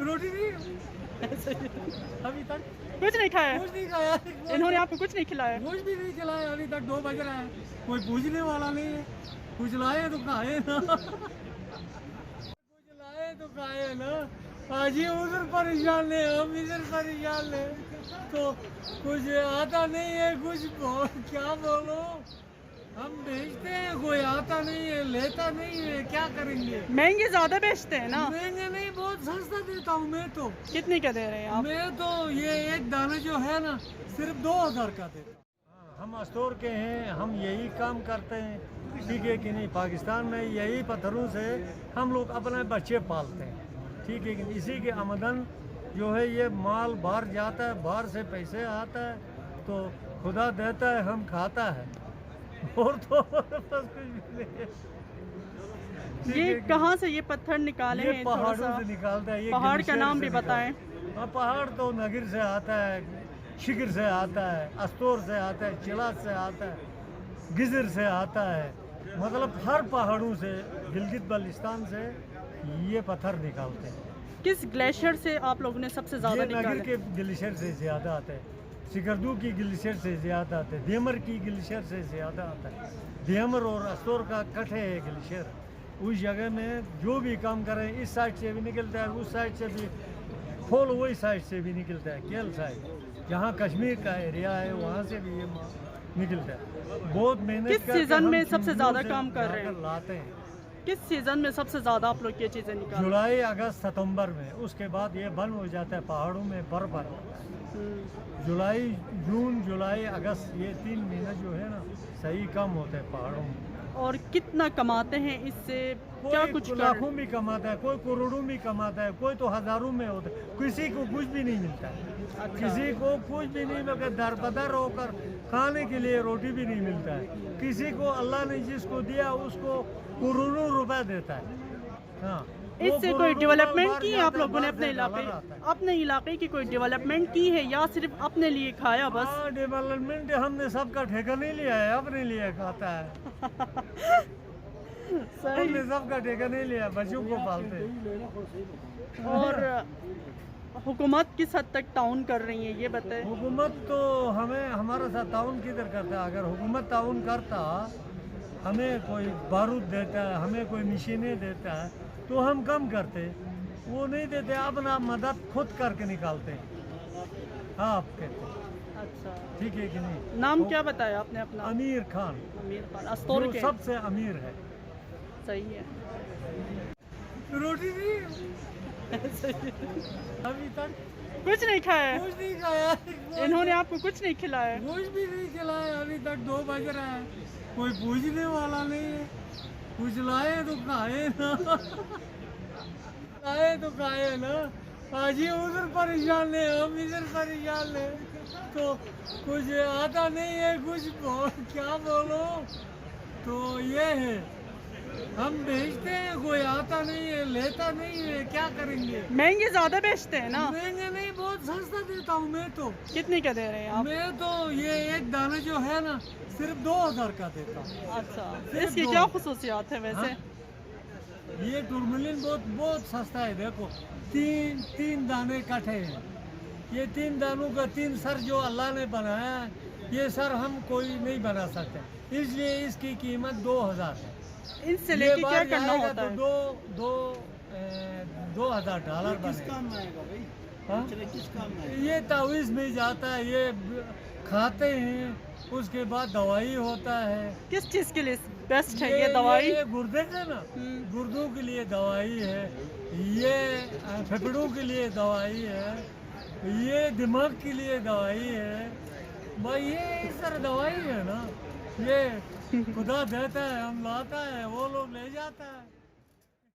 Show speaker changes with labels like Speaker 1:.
Speaker 1: रोटी नहीं अभी तक
Speaker 2: कुछ नहीं खाया?
Speaker 1: कुछ नहीं खाया,
Speaker 2: इन्होंने आपको कुछ नहीं खिलाया?
Speaker 1: कुछ भी नहीं खिलाया। अभी तक 2 बज रहा है, कोई पूछने वाला नहीं है। कुछ लाए तो खाए ना, कुछ लाए तो खाए ना। आज ये उधर परेशान है, हम इधर परेशान है, तो कुछ आता नहीं है। कुछ क्या बोलो, हम बेचते हैं, कोई आता नहीं है, लेता नहीं है, क्या करेंगे।
Speaker 2: महंगे ज्यादा बेचते हैं ना?
Speaker 1: महंगे नहीं, बहुत सस्ता देता हूँ मैं तो।
Speaker 2: कितने का दे रहे हैं आप?
Speaker 1: मैं तो ये एक दाने जो है ना सिर्फ 2000 का देता हूँ। हम स्टोर के हैं, हम यही काम करते हैं, ठीक है कि नहीं। पाकिस्तान में यही पत्थरों से हम लोग अपने बच्चे पालते हैं, ठीक है कि नहीं। इसी के आमदन जो है, ये माल बाहर जाता है, बाहर से पैसे आता है, तो खुदा देता है, हम खाता है, और तो बस कुछ भी नहीं है।
Speaker 2: ये कहाँ से ये पत्थर निकाले
Speaker 1: ये
Speaker 2: हैं? थोड़ा
Speaker 1: पहाड़ों
Speaker 2: सा
Speaker 1: से निकालता है। ये
Speaker 2: पहाड़ का
Speaker 1: ग्लेशियर
Speaker 2: नाम
Speaker 1: से
Speaker 2: भी
Speaker 1: निकालता है।
Speaker 2: बताएं।
Speaker 1: हाँ, पहाड़ तो नगर से आता है, शिगर से आता है, अस्तोर से आता है, चिलात से आता है, गिजर से आता है, मतलब हर पहाड़ों से, गिलगित बल्टिस्तान से ये पत्थर निकालते हैं।
Speaker 2: किस ग्लेशियर से आप लोगों ने सबसे ज्यादा
Speaker 1: ये नगर
Speaker 2: निकाले?
Speaker 1: के ग्लेशियर से ज़्यादा आता है, सिकरदू की ग्लेशियर से ज़्यादा आता है, देमर की ग्लेशियर से ज़्यादा आता है। देमर और अस्तोर का कटे है ग्लेशियर। उस जगह में जो भी काम करें, इस साइड से भी निकलता है, उस साइड से भी, फॉल वही साइड से भी निकलता है, केल साइड, जहाँ कश्मीर का एरिया है वहाँ से भी ये निकलता है। बहुत मेहनत
Speaker 2: किस
Speaker 1: करके
Speaker 2: सीजन
Speaker 1: हम
Speaker 2: में सबसे
Speaker 1: चीज़ों
Speaker 2: ज्यादा
Speaker 1: से
Speaker 2: काम कर रहे हैं?
Speaker 1: जाकर लाते हैं।
Speaker 2: किस सीजन में सबसे ज्यादा आप लोग ये चीजें निकाल?
Speaker 1: जुलाई, अगस्त, सितंबर में। उसके बाद ये बंद हो जाता है, पहाड़ों में बर्फ आ जाता है। जुलाई, जून, जुलाई, अगस्त, ये 3 महीने जो है ना सही कम होते हैं पहाड़ों में।
Speaker 2: और कितना कमाते हैं इससे? क्या
Speaker 1: कोई
Speaker 2: कुछ
Speaker 1: लाखों में कमाता है, कोई करोड़ों में कमाता है, कोई तो हजारों में होता है, किसी को कुछ भी नहीं मिलता है।
Speaker 2: अच्छा।
Speaker 1: किसी को कुछ भी नहीं मिलता, दरबदर होकर खाने के लिए रोटी भी नहीं मिलता है। किसी को अल्लाह ने जिसको दिया उसको करोड़ों रुपए देता है। हाँ,
Speaker 2: इससे कोई डेवलपमेंट की है आप लोगों ने अपने इलाके की कोई डेवलपमेंट की है, या सिर्फ अपने लिए खाया बस?
Speaker 1: हाँ, डेवलपमेंट हमने सबका ठेका नहीं लिया है, अपने लिए खाता है। हमने सबका ठेका नहीं लिया, बच्चों को पालते हैं।
Speaker 2: और हुकूमत किस हद तक ताउन कर रही है ये बताएं।
Speaker 1: हुकूमत तो हमें हमारे साथ ताउन किधर करता है। अगर हुकूमत ताउन करता, हमें कोई बारूद देता है, हमें कोई मशीनें देता है, तो हम कम करते। वो नहीं देते, अपना मदद खुद करके निकालते हैं। हाँ, आप कहते हैं।
Speaker 2: अच्छा,
Speaker 1: ठीक है कि नहीं।
Speaker 2: नाम क्या बताया आपने अपना?
Speaker 1: अमीर खान,
Speaker 2: अमीर खान, अस्तोर
Speaker 1: जो
Speaker 2: के।
Speaker 1: सबसे अमीर है।
Speaker 2: सही है।
Speaker 1: रोटी नहीं अभी तक
Speaker 2: कुछ नहीं खाया?
Speaker 1: कुछ नहीं खाया,
Speaker 2: इन्होंने आपको कुछ नहीं खिलाया?
Speaker 1: कुछ भी नहीं खिलाया। अभी तक 2 बज रहा है, कोई पूछने वाला नहीं है। कुछ लाए तो खाए ना, लाए तो खाए ना। आज ये उधर परेशान है, हम इधर परेशान है, तो कुछ आता नहीं है। कुछ क्या बोलो, तो ये है, हम बेचते हैं, कोई आता नहीं है, लेता नहीं है, क्या करेंगे।
Speaker 2: महंगे ज्यादा बेचते हैं ना?
Speaker 1: महंगे नहीं, बहुत सस्ता देता हूँ मैं तो।
Speaker 2: कितने का दे रहे हैं आप?
Speaker 1: मैं तो ये एक दाने जो है ना सिर्फ 2000 का देता हूँ।
Speaker 2: अच्छा,
Speaker 1: सिर्फ
Speaker 2: इसकी
Speaker 1: 2।
Speaker 2: क्या खुसूसियात है वैसे?
Speaker 1: ये टूरमलिन बहुत बहुत सस्ता है। देखो, तीन दाने इकट्ठे हैं। ये 3 दानों का 3 सर जो अल्लाह ने बनाया है, ये सर हम कोई नहीं बना सकते, इसलिए इसकी कीमत 2000 है।
Speaker 2: इनसे लेके क्या करना होता है?
Speaker 1: तो 2000 डॉलर
Speaker 3: किस काम में आएगा भाई?
Speaker 1: हाँ?
Speaker 3: किस काम में?
Speaker 1: ये तावीज़ में जाता है, ये खाते हैं, उसके बाद दवाई होता है।
Speaker 2: किस चीज के लिए बेस्ट है ये दवाई?
Speaker 1: ये गुर्दे का ना, गुर्दों के लिए दवाई है, ये फेफड़ों के लिए दवाई है, ये दिमाग के लिए दवाई है। भाई ये इस तरह दवाई है ना, ये खुदा देता है, हम लाता है, वो लोग ले जाता है।